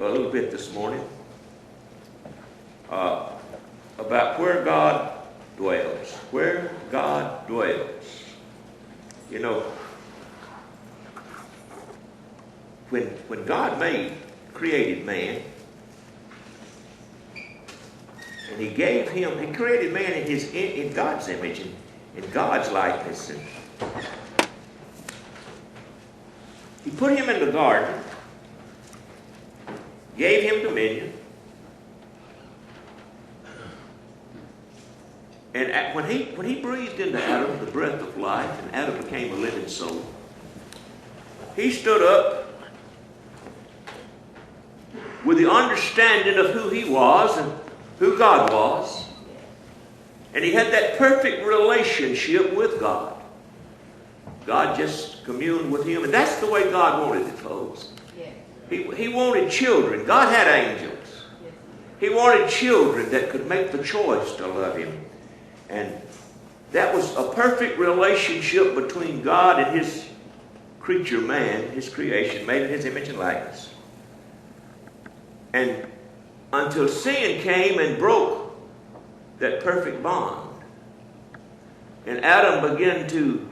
A little bit this morning about where God dwells. Where God dwells. You know, when God created man, and He created man in God's image and in God's likeness. And He put him in the garden, gave him dominion, and when he breathed into Adam the breath of life, and Adam became a living soul, he stood up with the understanding of who he was and who God was, and he had that perfect relationship with God. God just communed with him, and that's the way God wanted it, folks. He wanted children. God had angels. He wanted children that could make the choice to love Him. And that was a perfect relationship between God and His creature man, His creation, made in His image and likeness. And until sin came and broke that perfect bond, and Adam began to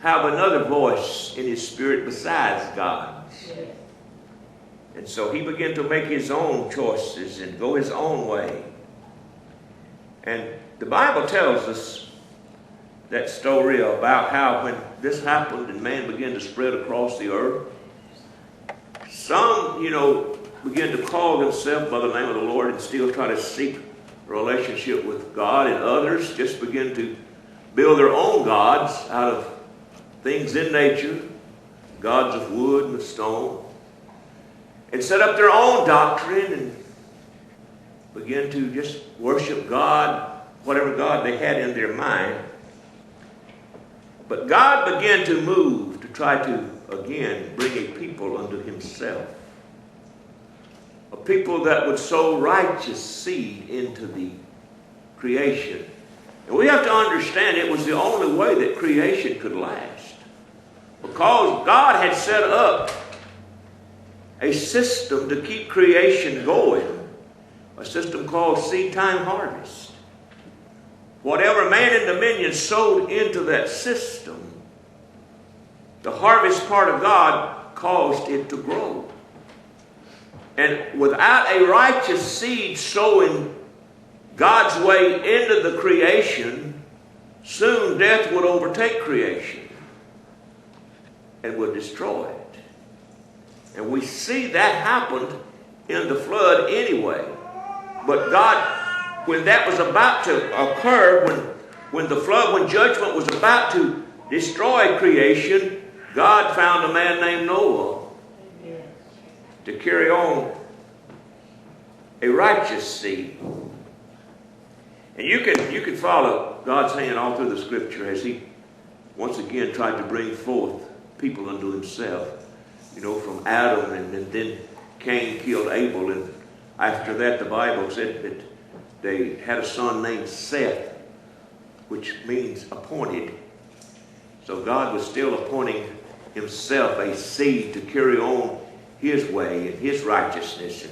have another voice in his spirit besides God's. And so he began to make his own choices and go his own way. And the Bible tells us that story about how when this happened and man began to spread across the earth, some, began to call themselves by the name of the Lord and still try to seek a relationship with God, and others just begin to build their own gods out of things in nature, gods of wood and of stone, and set up their own doctrine and begin to just worship God, whatever God they had in their mind. But God began to move to try to, again, bring a people unto Himself. A people that would sow righteous seed into the creation. And we have to understand it was the only way that creation could last. Because God had set up a system to keep creation going, a system called seed time harvest. Whatever man in dominion sowed into that system, the harvest part of God caused it to grow. And without a righteous seed sowing God's way into the creation, soon death would overtake creation and would destroy it. And we see that happened in the flood anyway. But God, when that was about to occur, when the flood, when judgment was about to destroy creation, God found a man named Noah to carry on a righteous seed. And you can follow God's hand all through the Scripture as He once again tried to bring forth people unto Himself. From Adam, and then Cain killed Abel, and after that the Bible said that they had a son named Seth, which means appointed. So God was still appointing Himself a seed to carry on His way and His righteousness.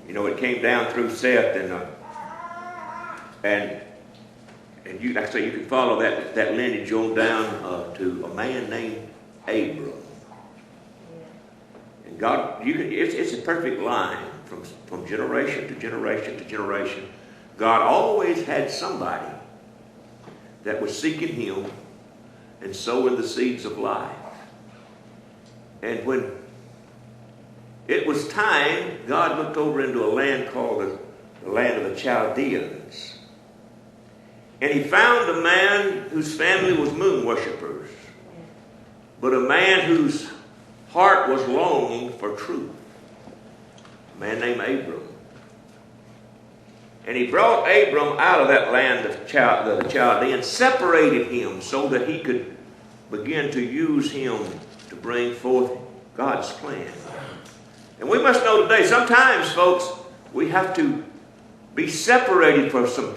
And it came down through Seth, and you, like I say, you can follow that lineage on down to a man named Abram. And God, it's a perfect line from generation to generation to generation. God always had somebody that was seeking Him and sowing the seeds of life. And when it was time, God looked over into a land called the land of the Chaldeans. And He found a man whose family was moon worshipers, but a man whose heart was longing for truth. A man named Abram. And He brought Abram out of that land of the Chaldeans, separated him so that He could begin to use him to bring forth God's plan. And we must know today, sometimes, folks, we have to be separated from some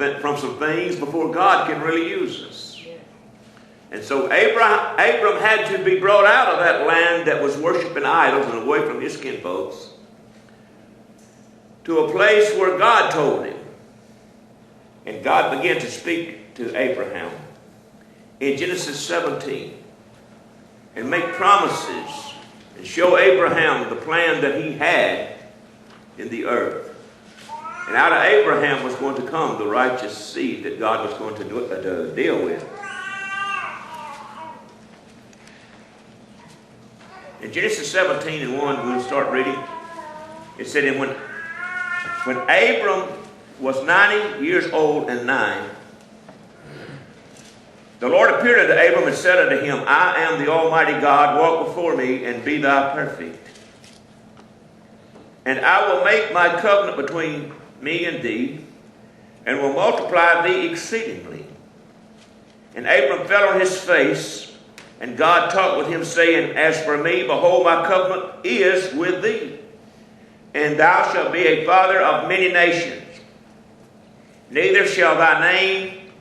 things before God can really use us. And so Abram had to be brought out of that land that was worshiping idols and away from his kinfolks to a place where God told him. And God began to speak to Abraham in Genesis 17 and make promises and show Abraham the plan that he had in the earth. And out of Abraham was going to come the righteous seed that God was going to deal with. In Genesis 17 and 1, we'll start reading. It said, and when Abram was 90 years old and 9, the Lord appeared unto Abram and said unto him, I am the Almighty God, walk before me and be thou perfect. And I will make my covenant between me and thee, and will multiply thee exceedingly. And Abram fell on his face, and God talked with him, saying, as for me, behold, my covenant is with thee, and thou shalt be a father of many nations. Neither shall thy name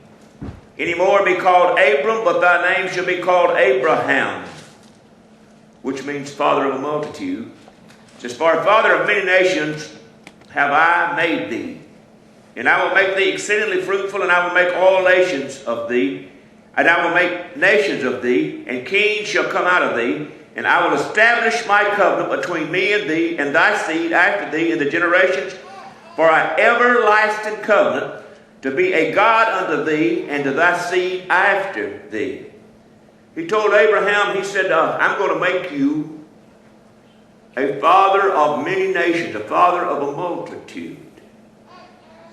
any more be called Abram, but thy name shall be called Abraham, which means father of a multitude. It says, for a father of many nations have I made thee, and I will make thee exceedingly fruitful, and I will make all nations of thee, and I will make nations of thee, and kings shall come out of thee, and I will establish my covenant between me and thee, and thy seed after thee in the generations, for an everlasting covenant, to be a God unto thee, and to thy seed after thee. He told Abraham, he said, I'm going to make you a father of many nations, a father of a multitude.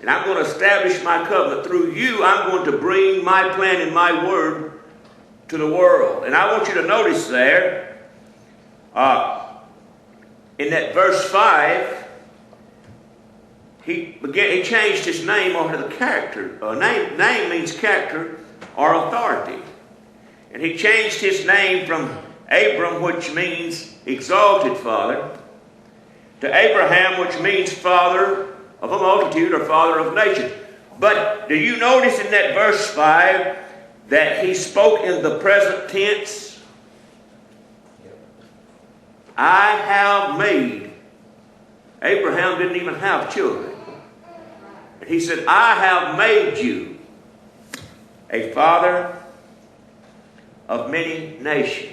And I'm going to establish my covenant. Through you, I'm going to bring my plan and my word to the world. And I want you to notice there, in that verse 5, he changed his name over to the character. Name means character or authority. And he changed his name from Abram, which means exalted father, to Abraham, which means father of a multitude or father of nations. But do you notice in that verse 5 that he spoke in the present tense? I have made. Abraham didn't even have children. And he said, I have made you a father of many nations.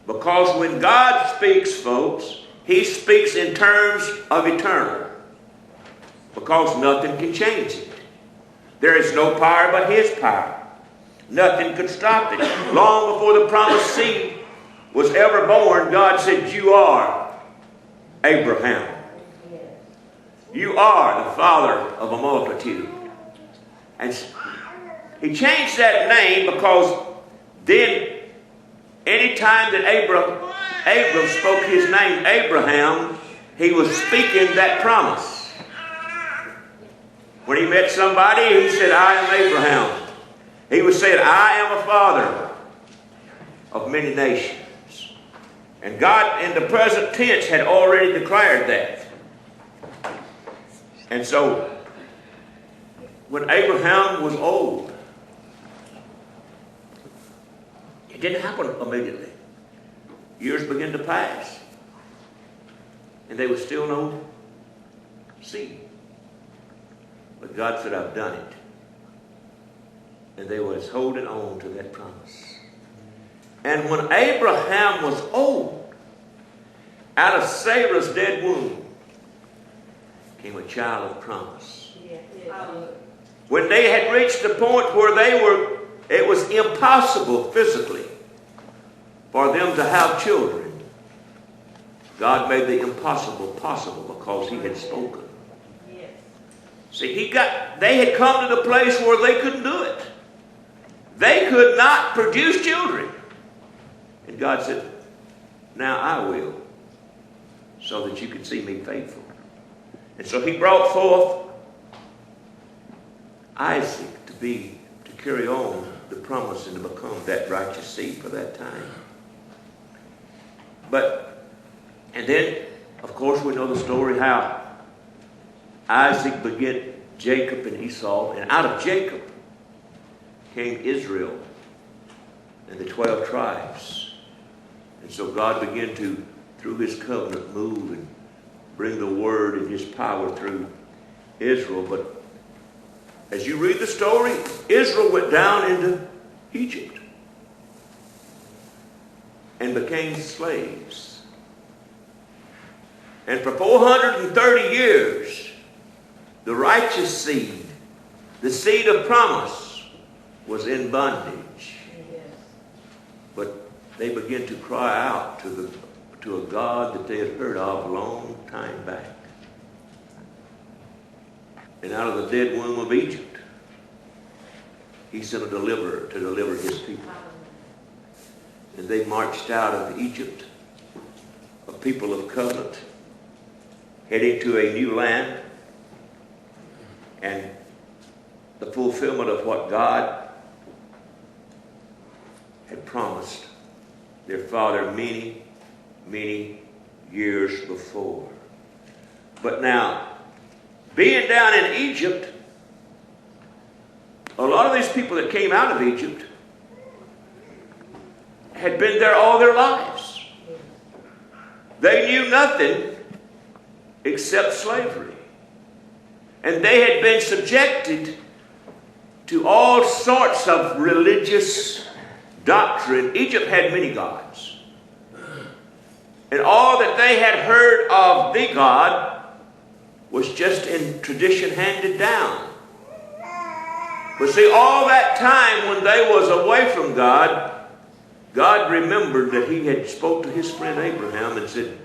Because when God speaks, folks, he speaks in terms of eternal. Because nothing can change it. There is no power but his power. Nothing could stop it. Long before the promised seed was ever born, God said, you are Abraham. You are the father of a multitude. And he changed that name because then anytime that Abram spoke his name, Abraham, he was speaking that promise. When he met somebody, he said, I am Abraham. He was saying, I am a father of many nations. And God, in the present tense, had already declared that. And so, when Abraham was old, it didn't happen immediately. Years began to pass. And there was still no seed. But God said, I've done it. And they was holding on to that promise. And when Abraham was old, out of Sarah's dead womb came a child of promise. When they had reached the point where it was impossible physically for them to have children, God made the impossible possible because he had spoken. See, they had come to the place where they couldn't do it. They could not produce children. And God said, now I will, so that you can see me faithful. And so he brought forth Isaac to carry on the promise and to become that righteous seed for that time. And then, of course, we know the story how Isaac begat Jacob and Esau, and out of Jacob came Israel and the 12 tribes. And so God began to, through his covenant, move and bring the word and his power through Israel. But as you read the story, Israel went down into Egypt and became slaves. And for 430 years, the righteous seed, the seed of promise, was in bondage. But they began to cry out to a God that they had heard of a long time back. And out of the dead womb of Egypt, he sent a deliverer to deliver his people. And they marched out of Egypt, a people of covenant, heading to a new land, and the fulfillment of what God had promised their father many, many years before. But now, being down in Egypt, a lot of these people that came out of Egypt had been there all their lives. They knew nothing except slavery. And they had been subjected to all sorts of religious doctrine. Egypt had many gods. And all that they had heard of the God was just in tradition handed down. But see, all that time when they was away from God, God remembered that he had spoke to his friend Abraham and said,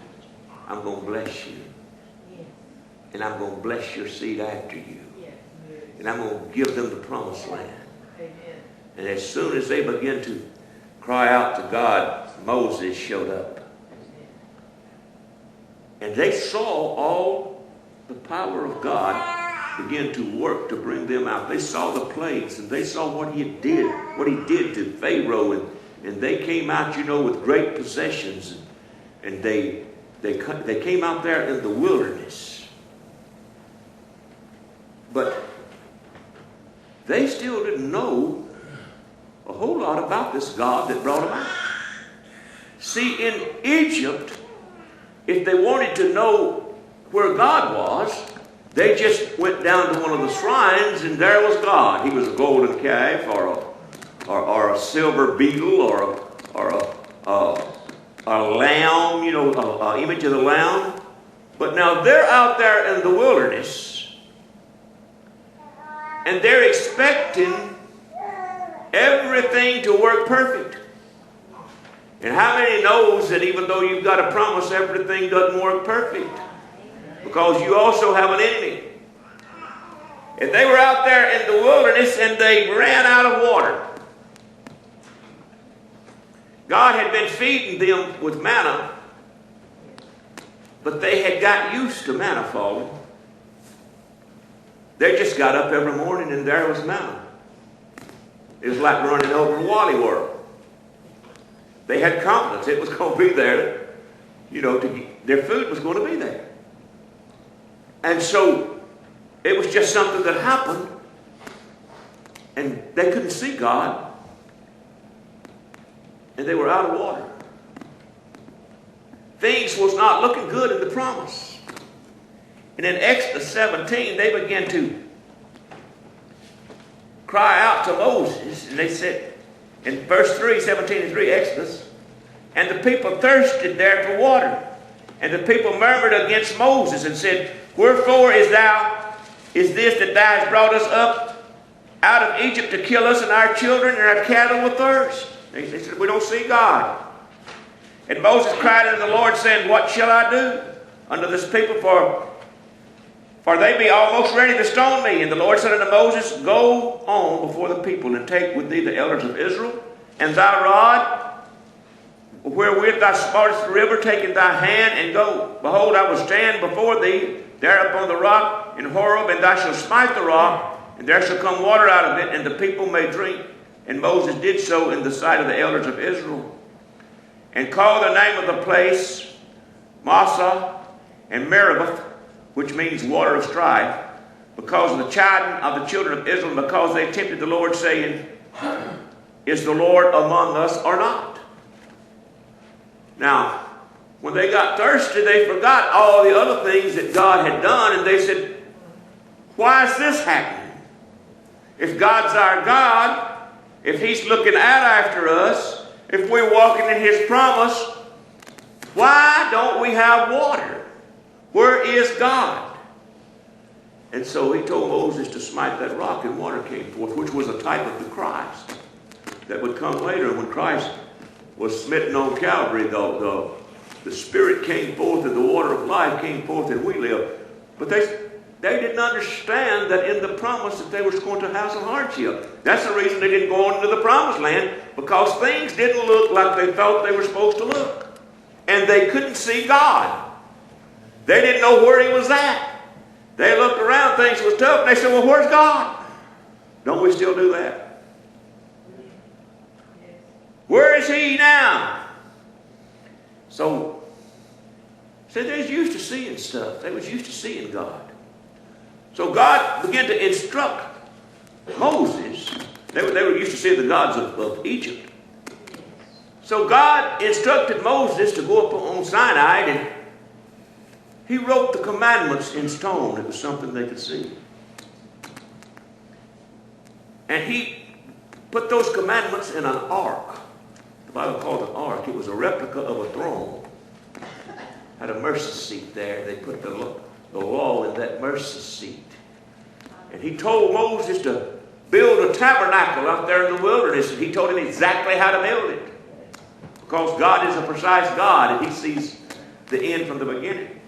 I'm going to bless you. And I'm going to bless your seed after you. And I'm going to give them the promised land. And as soon as they began to cry out to God, Moses showed up. And they saw all the power of God begin to work to bring them out. They saw the plagues, and they saw what he did to Pharaoh, and they came out, you know, with great possessions, and they came out there in the wilderness. But they still didn't know a whole lot about this God that brought them out. See, in Egypt, if they wanted to know where God was, they just went down to one of the shrines, and there was God. He was a golden calf, or a silver beetle, or a lamb, you know, an image of the lamb. But now they're out there in the wilderness, and they're expecting everything to work perfect. And how many knows that even though you've got a promise, everything doesn't work perfect? Because you also have an enemy. If they were out there in the wilderness and they ran out of water, God had been feeding them with manna, but they had got used to manna falling. They just got up every morning and there was manna. It was like running over Wally World. They had confidence it was going to be there. You know, their food was going to be there. And so it was just something that happened, and they couldn't see God, and they were out of water. Things was not looking good in the promise. And in Exodus 17, they began to cry out to Moses, and they said, in verse 3, 17 and 3, Exodus, and the people thirsted there for water. And the people murmured against Moses and said, wherefore is this that thou hast brought us up out of Egypt to kill us and our children and our cattle with thirst? They said, we don't see God. And Moses cried unto the Lord, saying, what shall I do unto this people? For they be almost ready to stone me. And the Lord said unto Moses, go on before the people, and take with thee the elders of Israel, and thy rod, wherewith thou smartest the river, take in thy hand, and go. Behold, I will stand before thee there upon the rock in Horeb, and thou shalt smite the rock, and there shall come water out of it, and the people may drink. And Moses did so in the sight of the elders of Israel, and called the name of the place Massah and Meribah, which means water of strife, because of the chiding of the children of Israel, because they tempted the Lord, saying, is the Lord among us or not? Now, when they got thirsty, they forgot all the other things that God had done, and they said, why is this happening? If God's our God, if He's looking after us, if we're walking in His promise, why don't we have water? Where is God? And so He told Moses to smite that rock, and water came forth, which was a type of the Christ that would come later. When Christ was smitten on Calvary, the Spirit came forth, and the water of life came forth, and we live. But they didn't understand that in the promise that they were going to have some hardship. That's the reason they didn't go on into the promised land, because things didn't look like they thought they were supposed to look. And they couldn't see God. They didn't know where He was at. They looked around, things was tough, and they said, well, where's God? Don't we still do that? Where is He now? So, see, they was used to seeing stuff. They was used to seeing God. So God began to instruct Moses. They were used to seeing the gods of Egypt. So God instructed Moses to go up on Sinai, and He wrote the commandments in stone. It was something they could see. And He put those commandments in an ark. The Bible called it an ark. It was a replica of a throne. Had a mercy seat there. They put the law in that mercy seat. And He told Moses to build a tabernacle out there in the wilderness, and He told him exactly how to build it. Because God is a precise God, and He sees the end from the beginning.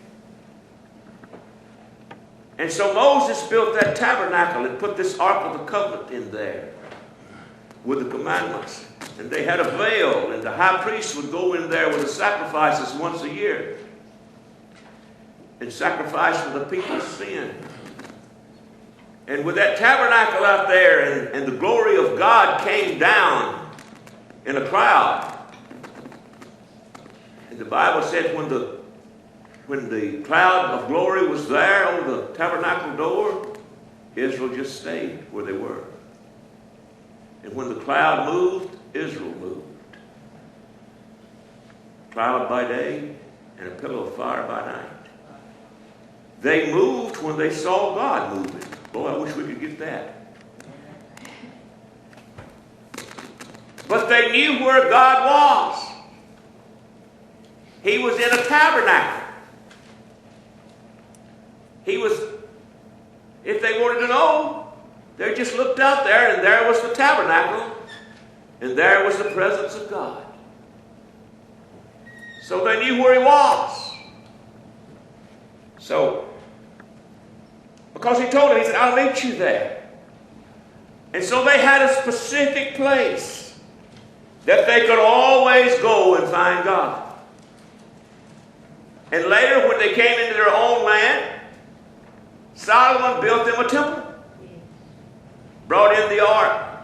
And so Moses built that tabernacle and put this Ark of the Covenant in there with the commandments. And they had a veil, and the high priest would go in there with the sacrifices once a year and sacrifice for the people's sin. And with that tabernacle out there, and the glory of God came down in a cloud. And the Bible said when the cloud of glory was there over the tabernacle door, Israel just stayed where they were. And when the cloud moved, Israel moved. Cloud by day and a pillar of fire by night. They moved when they saw God moving. Boy, I wish we could get that. But they knew where God was. He was in a tabernacle. He was, if they wanted to know, they just looked out there, and there was the tabernacle, and there was the presence of God. So they knew where He was. So, because He told them, He said, I'll meet you there. And so they had a specific place that they could always go and find God. And later, when they came into their own land, Solomon built them a temple, brought in the ark,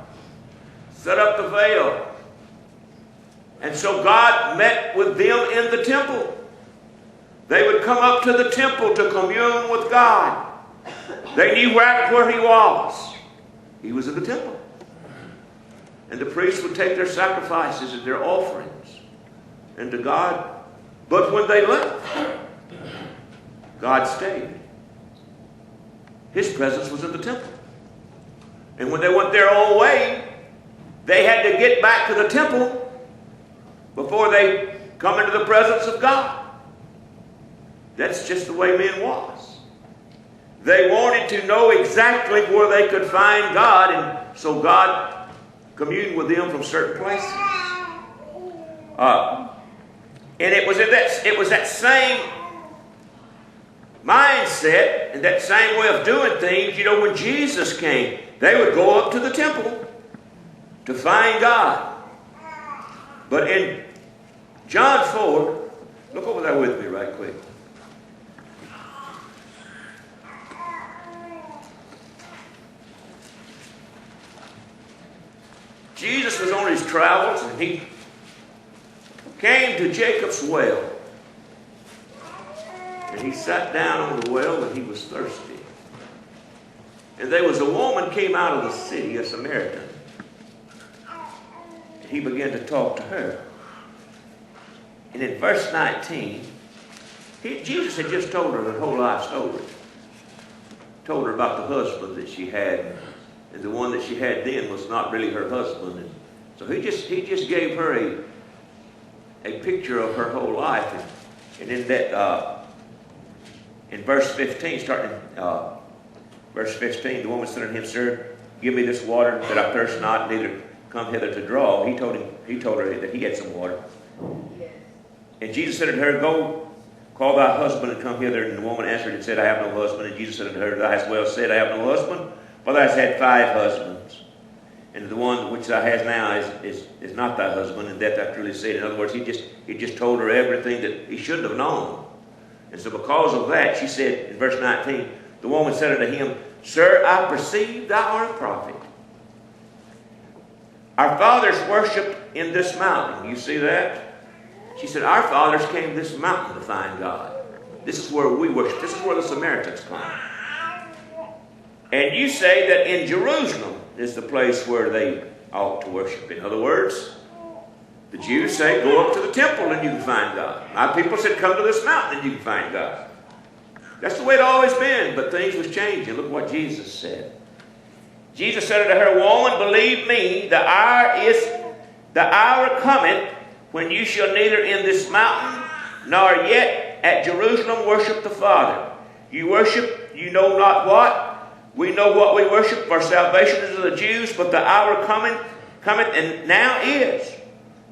set up the veil. And so God met with them in the temple. They would come up to the temple to commune with God. They knew where He was. He was in the temple. And the priests would take their sacrifices and their offerings into God. But when they left, God stayed. His presence was in the temple. And when they went their own way, they had to get back to the temple before they come into the presence of God. That's just the way men was. They wanted to know exactly where they could find God, and so God communed with them from certain places. And it was that same mindset and that same way of doing things. You know, when Jesus came, they would go up to the temple to find God. But in John 4, look over there with me right quick. Jesus was on His travels, and He came to Jacob's well. And He sat down on the well, and He was thirsty. And there was a woman came out of the city, a Samaritan. And He began to talk to her. And in verse 19, Jesus had just told her the whole life story. Told her about the husband that she had, and the one that she had then was not really her husband. And so he just gave her a picture of her whole life. And in that, in verse 15, starting verse 15, the woman said unto him, Sir, give me this water that I thirst not, neither come hither to draw. He told her that he had some water. Yes. And Jesus said unto her, Go, call thy husband and come hither. And the woman answered and said, I have no husband. And Jesus said unto her, Thou hast well said, I have no husband, for thou hast had 5 husbands. And the one which thou hast now is not thy husband, and that thou truly said. In other words, he just told her everything that he shouldn't have known. And so because of that, she said in verse 19, the woman said unto him, Sir, I perceive thou art a prophet. Our fathers worshipped in this mountain. You see that? She said, our fathers came to this mountain to find God. This is where we worship. This is where the Samaritans come. And you say that in Jerusalem is the place where they ought to worship. In other words, the Jews say, go up to the temple and you can find God. My people said, come to this mountain and you can find God. That's the way it's always been, but things was changing. Look what Jesus said. Jesus said unto her, Woman, believe me, the hour cometh when you shall neither in this mountain nor yet at Jerusalem worship the Father. You worship, you know not what. We know what we worship, for salvation is of the Jews, but the hour cometh and now is,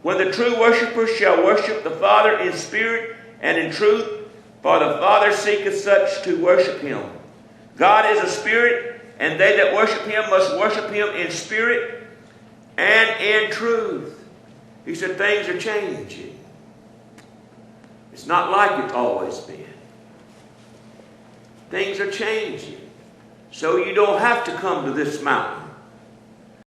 when the true worshipers shall worship the Father in spirit and in truth, for the Father seeketh such to worship him. God is a spirit, and they that worship him must worship him in spirit and in truth. He said things are changing. It's not like it's always been. Things are changing. So you don't have to come to this mountain